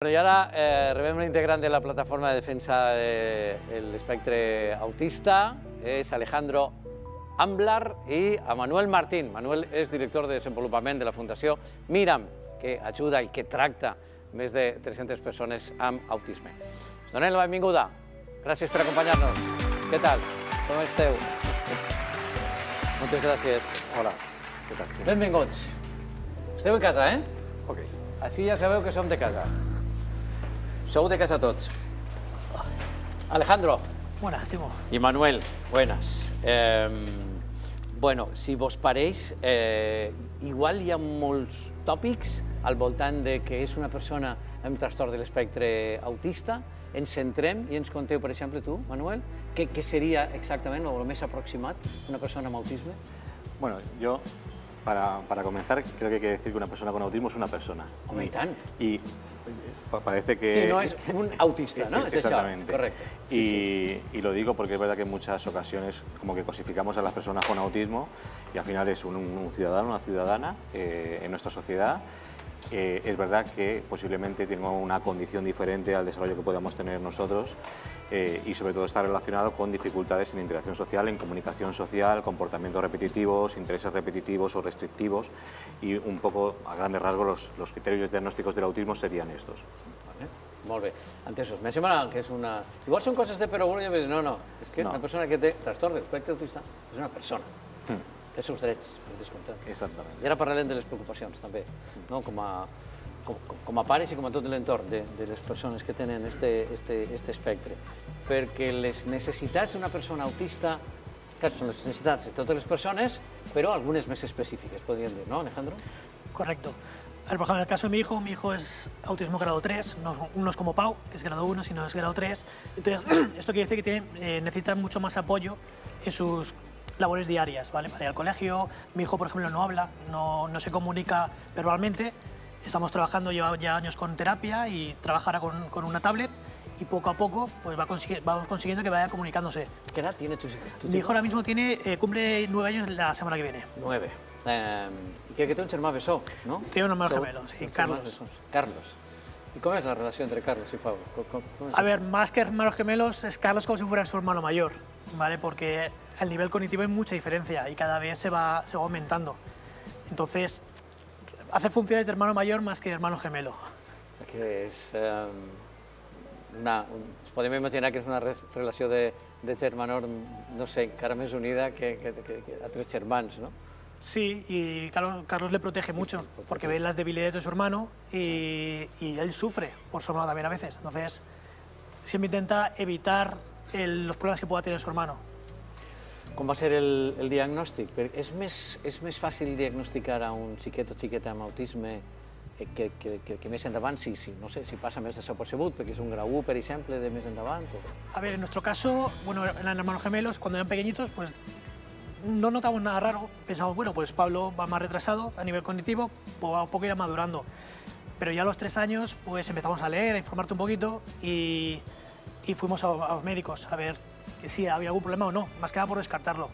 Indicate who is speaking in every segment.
Speaker 1: Bueno, i ara rebem un integrant de la plataforma de defensa de l'espectre autista, és Alejandro Amblar, i a Manuel Martín. Manuel és director de desenvolupament de la Fundació Miram, que ajuda i que tracta més de 300 persones amb autisme. Us donem la benvinguda. Gràcies per acompanyar-nos. Què tal? Com esteu? Moltes gràcies. Hola. Què tal? Benvinguts. Esteu en casa, eh?
Speaker 2: Ok.
Speaker 1: Així ja sabeu que som de casa. Sou de casa tots. Alejandro.
Speaker 3: Buenas, Timo.
Speaker 1: Y Manuel, buenas. Bueno, si vos pareix, igual hi ha molts tòpics al voltant de que és una persona amb trastorn de l'espectre autista. Ens centrem i ens conteu, per exemple, tu, Manuel, què seria exactament, o el més aproximat, una persona amb autisme?
Speaker 2: Bueno, yo, para comenzar, creo que hay que decir que una persona con autismo es una persona.
Speaker 1: Home, i tant.
Speaker 2: Y parece que...
Speaker 1: Sí, no es un autista, ¿no?
Speaker 2: Exactamente.
Speaker 1: Es correcto.
Speaker 2: Y lo digo porque es verdad que en muchas ocasiones como que cosificamos a las personas con autismo y al final es un ciudadano, una ciudadana en nuestra sociedad. Es verdad que posiblemente tenga una condición diferente al desarrollo que podamos tener nosotros y sobre todo está relacionado con dificultades en interacción social, en comunicación social, comportamientos repetitivos, intereses repetitivos o restrictivos, y un poco a grandes rasgos los criterios diagnósticos del autismo serían estos.
Speaker 1: Vale. Molt bé, entesos. Me sembla que és una... Igual són coses de perogrullo, i no, és que una persona que té trastorn de l'espectre autista és una persona. Té els seus drets, per descomptat.
Speaker 2: Exactament.
Speaker 1: I ara parlarem de les preocupacions, també, no? Com a pares i com a tot l'entorn de les persones que tenen este espectre. Perquè les necessitats d'una persona autista, clar, són les necessitats de totes les persones, però algunes més específiques, podríem dir, ¿no, Alejandro?
Speaker 3: Correcto. Por ejemplo, en el caso de mi hijo es autismo grado 3, no es como Pau, que es grado 1, sino es grado 3. Entonces, esto quiere decir que necesita mucho más apoyo en sus labores diarias, ¿vale? Para ir al colegio. Mi hijo, por ejemplo, no habla, no se comunica verbalmente. Estamos trabajando, lleva ya años con terapia y trabaja ahora con una tablet, y poco a poco pues vamos consiguiendo que vaya comunicándose.
Speaker 1: ¿Qué edad tiene tu hijo?
Speaker 3: Mi hijo ahora mismo cumple 9 años la semana que viene.
Speaker 1: 9. I que té un germà bessó, no?
Speaker 3: Té un hermano gemelo, sí, Carlos.
Speaker 1: Carlos. ¿Y cómo es la relación entre Carlos y Pablo?
Speaker 3: A ver, más que hermanos gemelos, es Carlos como si fuera su hermano mayor, ¿vale? Porque al nivel cognitivo hay mucha diferencia y cada vez se va aumentando. Entonces, hace funciones de hermano mayor más que de hermano gemelo.
Speaker 1: O sea que és podem imaginar que és una relació de germanor, no sé, encara més unida que a tres germans, ¿no?
Speaker 3: Sí, y Carlos le protege mucho, porque ve las debilidades de su hermano y él sufre por su hermano también a veces. Entonces, siempre intenta evitar los problemas que pueda tener su hermano.
Speaker 1: Com va ser el diagnòstic? És més fàcil diagnosticar a un xiquet o xiqueta amb autisme que més endavant, no sé, si passa més desapercebut, perquè és un grau 1, per exemple, de més endavant?
Speaker 3: A ver, en nuestro caso, bueno, eran hermanos gemelos, cuando eran pequeñitos, pues no notamos nada raro. Pensamos, bueno, pues Pablo va más retrasado a nivel cognitivo, poco a poco irá madurando. Pero ya a los 3 años, pues empezamos a leer, a informarte un poquito y fuimos a los médicos a ver si había algún problema o no, más que nada por descartarlo.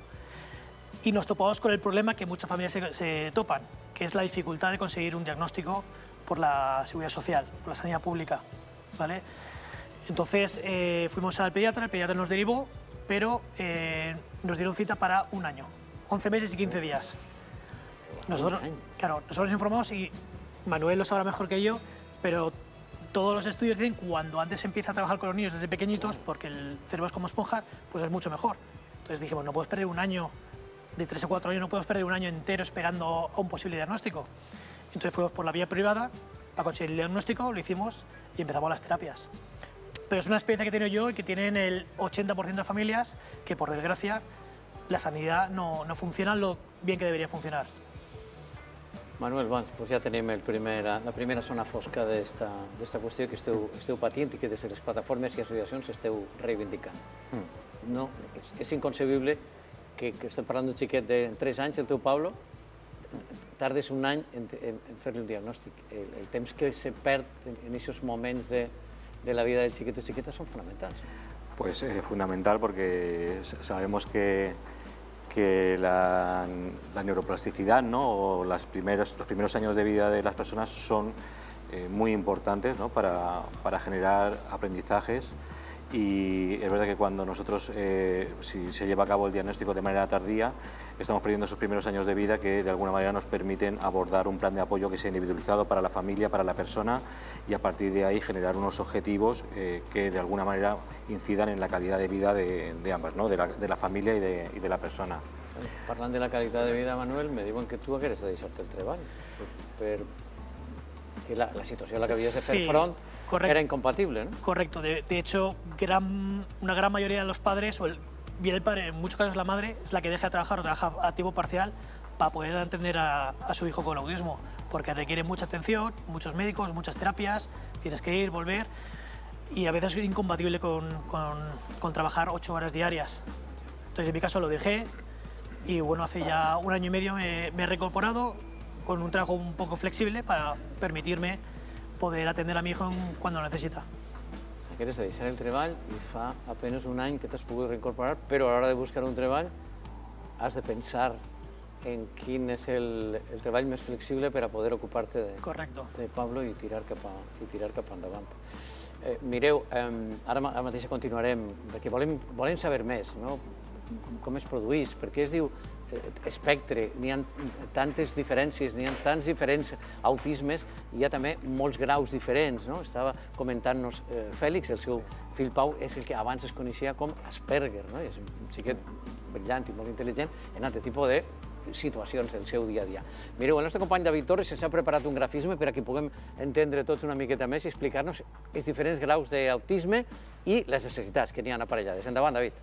Speaker 3: Y nos topamos con el problema que muchas familias se topan, que es la dificultad de conseguir un diagnóstico por la seguridad social, por la sanidad pública, ¿vale? Entonces fuimos al pediatra, el pediatra nos derivó, pero nos dieron cita para un año, 11 meses y 15 días. Nosotros nos informamos y Manuel lo sabrá mejor que yo, pero todos los estudios dicen que cuando antes se empieza a trabajar con los niños desde pequeñitos, porque el cerebro es como esponja, pues es mucho mejor. Entonces dijimos, no puedes perder un año, de 3 o 4 años, no podemos perder un año entero esperando a un posible diagnóstico. Entonces fuimos por la vía privada para conseguir el diagnóstico, lo hicimos y empezamos las terapias. Pero es una experiencia que he tenido yo y que tienen el 80% de familias que, por desgracia, la sanidad no funciona lo bien que debería funcionar.
Speaker 1: Manuel, doncs ja tenim la primera zona fosca d'esta qüestió que esteu patint i que des de les plataformes i associacions esteu reivindicant. No, és inconcebible que estem parlant d'un xiquet de 3 anys, el teu Pablo, tardes un any en fer-li un diagnòstic. El temps que se perd en aquests moments de la vida del xiquet o xiqueta són fonamentals.
Speaker 2: Pues fundamental porque sabemos que la neuroplasticidad, ¿no? O los primeros años de vida de las personas son muy importantes, ¿no? para generar aprendizajes. Y es verdad que cuando nosotros, si se lleva a cabo el diagnóstico de manera tardía, estamos perdiendo esos primeros años de vida que de alguna manera nos permiten abordar un plan de apoyo que sea individualizado para la familia, para la persona, y a partir de ahí generar unos objetivos que de alguna manera incidan en la calidad de vida de ambas, ¿no? de la familia y de la persona.
Speaker 1: Parlant de la qualitat de vida, Manuel, me diuen que tu hagueres de deixar-te el treball, perquè la situació a la que havies de fer front era incompatible, ¿no?
Speaker 3: Correcto. De hecho, una gran mayoría de los padres, bien el padre, en muchos casos la madre, es la que deja de trabajar o trabaja a tiempo parcial para poder atender a su hijo con autismo, porque requiere mucha atención, muchos médicos, muchas terapias, tienes que ir, volver, y a veces es incompatible con trabajar 8 horas diarias. Entonces, en mi caso lo dejé, y bueno, hace ya 1 año y medio me he reincorporado con un trabajo un poco flexible para permitirme poder atender a mi hijo cuando lo necesita.
Speaker 1: Hagueres de deixar el treball i fa apenas 1 any que t'has pogut reincorporar, però a l'hora de buscar un treball has de pensar en quin és el treball més flexible per a poder ocupar-te de Pablo i tirar cap endavant. Mireu, ara mateix continuarem, perquè volem saber més, no? Com es produeix, perquè es diu espectre, n'hi ha tantes diferències, n'hi ha tants diferents autismes, hi ha també molts graus diferents, no? Estava comentant-nos Fèlix, el seu fill Pau, és el que abans es coneixia com Asperger, no? És un xiquet brillant i molt intel·ligent en altre tipus de situacions del seu dia a dia. Mireu, el nostre company David Torres ens ha preparat un grafisme per a que puguem entendre tots una miqueta més i explicar-nos els diferents graus d'autisme i les necessitats que n'hi ha aparellades. Endavant, David.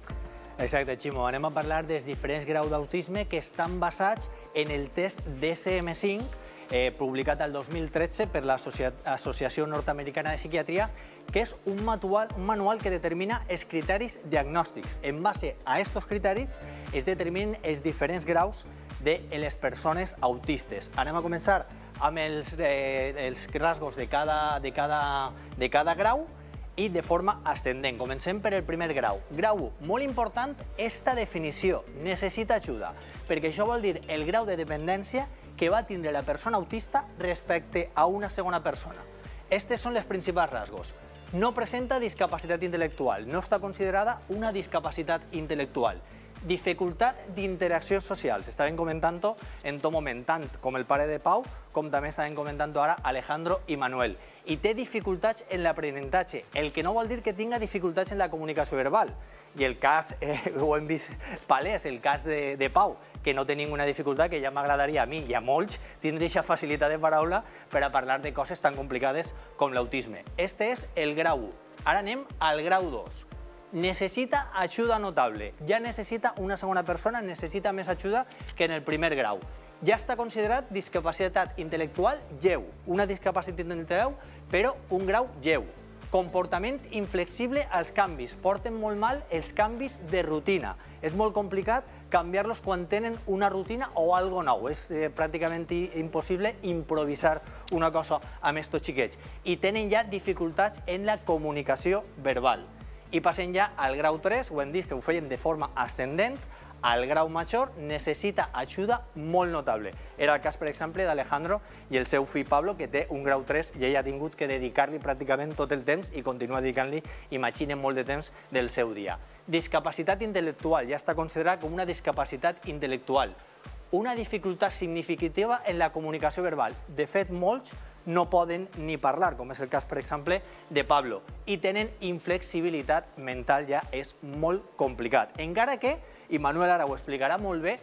Speaker 4: Exacte, Ximo. Anem a parlar dels diferents graus d'autisme que estan basats en el test DSM-5, publicat el 2013 per l'Associació Nord-Americana de Psiquiatria, que és un manual que determina els criteris diagnòstics. En base a aquests criteris es determinen els diferents graus de les persones autistes. Anem a començar amb els rasgos de cada grau i de forma ascendent. Comencem per el primer grau. Grau 1, molt important, esta definició, necessita ajuda, perquè això vol dir el grau de dependència que va tindre la persona autista respecte a una segona persona. Estos són els principals rasgos. No presenta discapacitat intel·lectual, no està considerada una discapacitat intel·lectual. Dificultat d'interaccions socials. Estàvem comentant-ho en tot moment, tant com el pare de Pau, com també estàvem comentant-ho ara Alejandro i Manuel. I té dificultats en l'aprenentatge, el que no vol dir que tinga dificultats en la comunicació verbal. I el cas, ho hem vist palès, el cas de Pau, que no té ninguna dificultat, que ja m'agradaria a mi i a molts tindre aquesta facilitat de paraula per a parlar de coses tan complicades com l'autisme. Este és el grau 1. Ara anem al grau 2. Necessita ajuda notable. Ja necessita una segona persona, necessita més ajuda que en el primer grau. Ja està considerat discapacitat intel·lectual lleu. Una discapacitat intel·lectual, però un grau lleu. Comportament inflexible als canvis. Porten molt mal els canvis de rutina. És molt complicat canviar-los quan tenen una rutina o algo nou. És pràcticament impossible improvisar una cosa amb estos xiquets. I tenen ja dificultats en la comunicació verbal. I passem ja al grau 3, ho hem dit que ho feien de forma ascendent, al grau major necessita ajuda molt notable. Era el cas, per exemple, d'Alejandro i el seu fill Pablo, que té un grau 3 i ell ha tingut que dedicar-li pràcticament tot el temps i continua dedicant-li, imaginen, molt de temps del seu dia. Discapacitat intel·lectual, ja està considerada com una discapacitat intel·lectual. Una dificultat significativa en la comunicació verbal. De fet, molts no poden ni parlar, com és el cas, per exemple, de Pablo. I tenen inflexibilitat mental, ja és molt complicat. Encara que, i Manuel ara ho explicarà molt bé,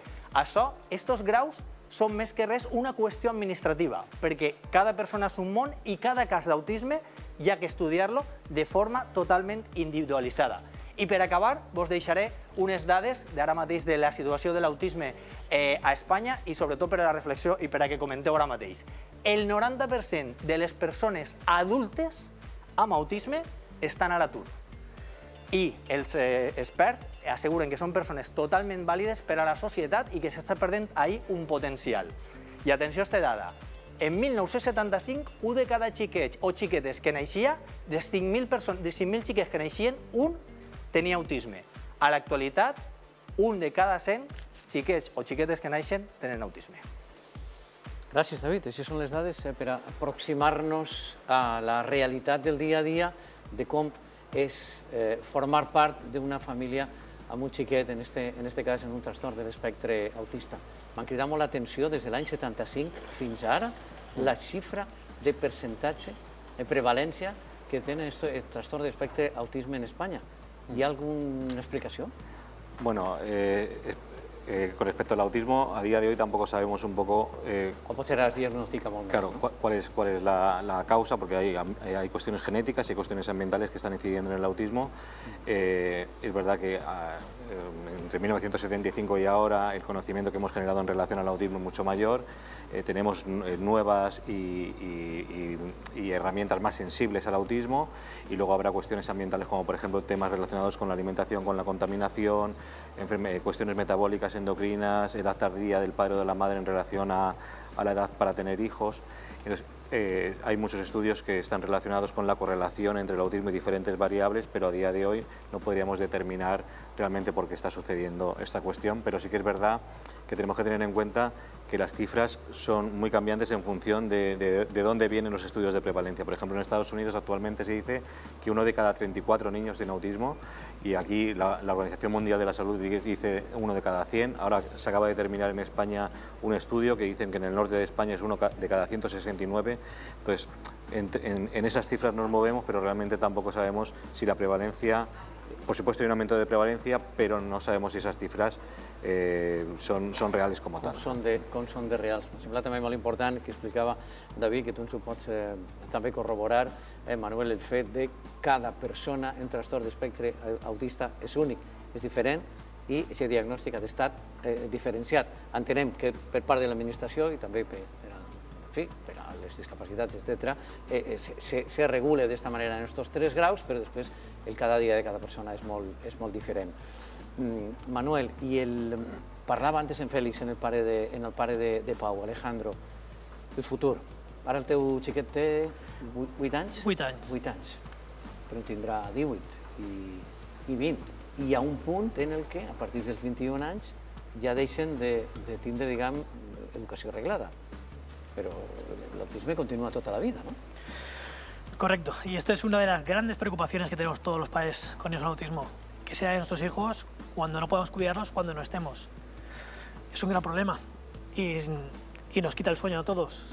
Speaker 4: estos graus són més que res una qüestió administrativa, perquè cada persona és un món i cada cas d'autisme hi ha que estudiar-lo de forma totalment individualitzada. I per acabar, vos deixaré unes dades d'ara mateix de la situació de l'autisme a Espanya i sobretot per a la reflexió i per a que comenteu ara mateix. El 90% de les persones adultes amb autisme estan a l'atur. I els experts asseguren que són persones totalment vàlides per a la societat i que s'està perdent ahir un potencial. I atenció a aquesta dada. En 1975, un de cada xiquets o xiquetes que naixia, de 5.000 xiquets que naixien, un tenia autisme. A l'actualitat, un de cada 100 xiquets o xiquetes que naixen tenen autisme.
Speaker 1: Gràcies, David. Així són les dades per aproximar-nos a la realitat del dia a dia de com és formar part d'una família amb un xiquet, en este cas en un trastorn de l'espectre autista. M'han cridat molt l'atenció des de l'any 75 fins ara la xifra de percentatge, de prevalència que tenen el trastorn de l'espectre autisme en Espanya. ¿Hi ha alguna explicación?
Speaker 2: Bueno, con respecto al autismo, a día de hoy tampoco sabemos un poco...
Speaker 1: ¿Cómo será el diagnóstico?
Speaker 2: Claro, cuál es la causa, porque hay cuestiones genéticas y hay cuestiones ambientales que están incidiendo en el autismo. Es verdad que entre 1975 y ahora el conocimiento que hemos generado en relación al autismo es mucho mayor. Tenemos nuevas y herramientas más sensibles al autismo, y luego habrá cuestiones ambientales como por ejemplo temas relacionados con la alimentación, con la contaminación, cuestiones metabólicas, endocrinas, edad tardía del padre o de la madre en relación a la edad para tener hijos. Entonces, hay muchos estudios que están relacionados con la correlación entre el autismo y diferentes variables, pero a día de hoy no podríamos determinar realmente por qué está sucediendo esta cuestión, pero sí que es verdad que tenemos que tener en cuenta que las cifras son muy cambiantes en función de dónde vienen los estudios de prevalencia. Por ejemplo, en Estados Unidos actualmente se dice que 1 de cada 34 niños tiene autismo, y aquí la Organización Mundial de la Salud dice 1 de cada 100. Ahora se acaba de terminar en España un estudio que dicen que en el norte de España es 1 de cada 169. Entonces, en esas cifras nos movemos, pero realmente tampoco sabemos si la prevalencia... Por supuesto hay un aumento de prevalencia, pero no sabemos si esas cifras són reals com a tal.
Speaker 1: Com són de reals. Em sembla també molt important que explicava David, que tu ens ho pots també corroborar, Manuel, el fet de cada persona en trastorn d'espectre autista és únic, és diferent, i aquest diagnòstic ha d'estar diferenciat. Entenem que per part de l'administració i també per a les discapacitats, etc., se regula d'esta manera en aquests 3 graus, però després el cada dia de cada persona és molt diferent. Manuel, parlava antes en Fèlix, en el pare de Pau, Alejandro, el futur. Ara el teu xiquet té 8 anys?
Speaker 3: 8 anys.
Speaker 1: 8 anys, però en tindrà 18 i 20. I hi ha un punt en el que, a partir dels 21 anys, ja deixen de tindre, diguem, educació reglada. Pero el autismo continúa toda la vida, ¿no?
Speaker 3: Correcto, y esto es una de las grandes preocupaciones que tenemos todos los padres con hijos con autismo, que sea de nuestros hijos cuando no podamos cuidarlos, cuando no estemos. Es un gran problema y nos quita el sueño a todos.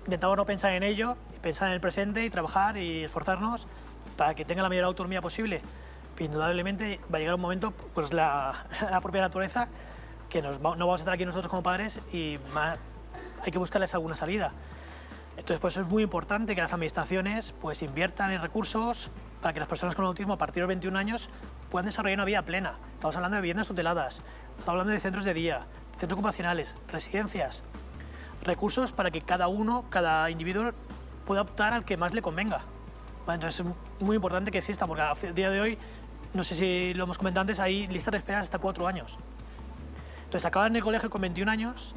Speaker 3: Intentamos no pensar en ello, pensar en el presente y trabajar y esforzarnos para que tenga la mayor autonomía posible. Pero indudablemente va a llegar un momento, pues la propia naturaleza, que no vamos a estar aquí nosotros como padres y hay que buscarles alguna salida. Entonces, por eso es muy importante que las administraciones pues, inviertan en recursos para que las personas con autismo a partir de los 21 años puedan desarrollar una vida plena. Estamos hablando de viviendas tuteladas, estamos hablando de centros de día, centros ocupacionales, residencias, recursos para que cada individuo pueda optar al que más le convenga. Bueno, entonces es muy importante que exista, porque a día de hoy, no sé si lo hemos comentado antes, hay listas de espera hasta 4 años. Entonces acaban el colegio con 21 años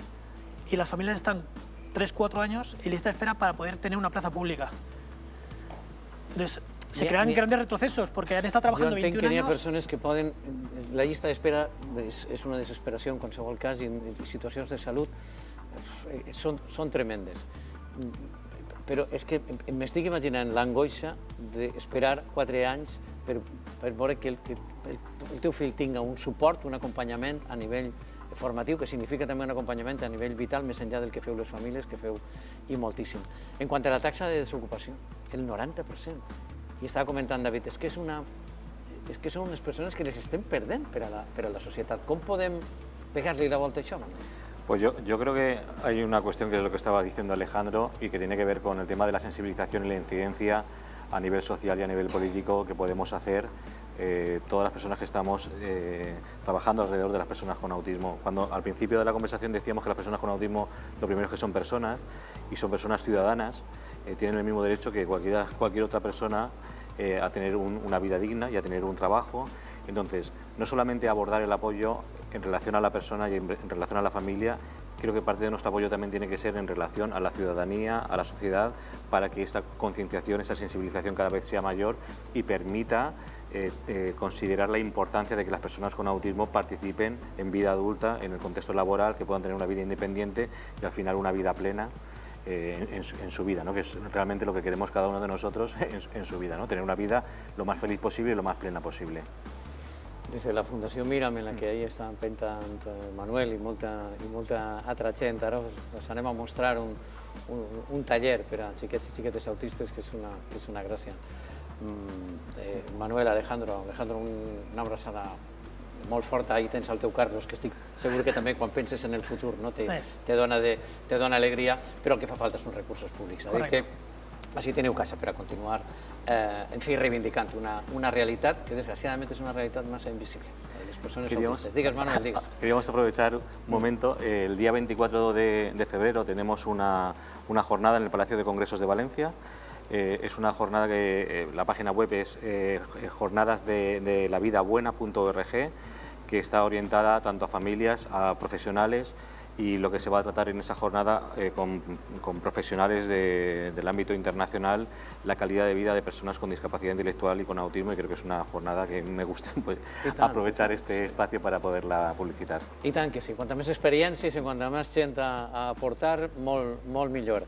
Speaker 3: y las familias están 3-4 años y lista de espera para poder tener una plaza pública. Entonces, se crean grandes retrocesos porque han estado trabajando 21 años...
Speaker 1: Jo entenc que hi ha persones que poden... La llista d'espera és una desesperació en qualsevol cas, i en situacions de salut són tremendes. Però és que m'estic imaginant l'angoixa d'esperar 4 anys per veure que el teu fill tinga un suport, un acompanyament a nivell formatiu, que significa també un acompanyament a nivell vital, més enllà del que feu les famílies, que feu i moltíssim. En quant a la taxa de desocupació, el 90%. I estava comentant David, és que són unes persones que les estem perdent per a la societat. Com podem pegar-li la volta a això?
Speaker 2: Pues yo creo que hay una cuestión que es lo que estaba diciendo Alejandro y que tiene que ver con el tema de la sensibilización y la incidencia a nivel social y a nivel político que podemos hacer todas las personas que estamos trabajando alrededor de las personas con autismo. Cuando al principio de la conversación decíamos que las personas con autismo lo primero es que son personas y son personas ciudadanas, tienen el mismo derecho que cualquier otra persona a tener una vida digna y a tener un trabajo. Entonces, no solamente abordar el apoyo en relación a la persona y en relación a la familia, creo que parte de nuestro apoyo también tiene que ser en relación a la ciudadanía, a la sociedad, para que esta concienciación, esta sensibilización cada vez sea mayor y permita considerar la importancia de que las personas con autismo participen en vida adulta, en el contexto laboral, que puedan tener una vida independiente y al final una vida plena en su vida, ¿no? Que es realmente lo que queremos cada uno de nosotros en su vida, ¿no? Tener una vida lo más feliz posible y lo más plena posible.
Speaker 1: Des de la Fundació Mira'm, en la que ahir està emprentant Manuel i molta altra gent, ara us anem a mostrar un taller per a xiquets i xiquetes autistes que és una gràcia. Manuel, Alejandro, una abraçada molt forta. Ahí tens el teu Carlos, que estic segur que també quan penses en el futur te dona alegria, però el que fa falta són recursos públics. Que així teniu casa per a continuar, en fi, reivindicant una realitat que desgraciadament és una realitat massa invisible de les persones autistes. Digues, Manuel, digues.
Speaker 2: Queríamos aprovechar un momento. El día 24 de febrero tenemos una jornada en el Palacio de Congresos de Valencia. Es una jornada que la página web es jornadasdelavidabuena.org, que está orientada tanto a familias, a profesionales, y lo que se va a tratar en esa jornada con profesionales del ámbito internacional, la calidad de vida de personas con discapacidad intelectual y con autismo, y creo que es una jornada que me gusta aprovechar este espacio para poderla publicitar.
Speaker 1: I tant que sí, quanta més experiències i quanta més gent a aportar, molt millor.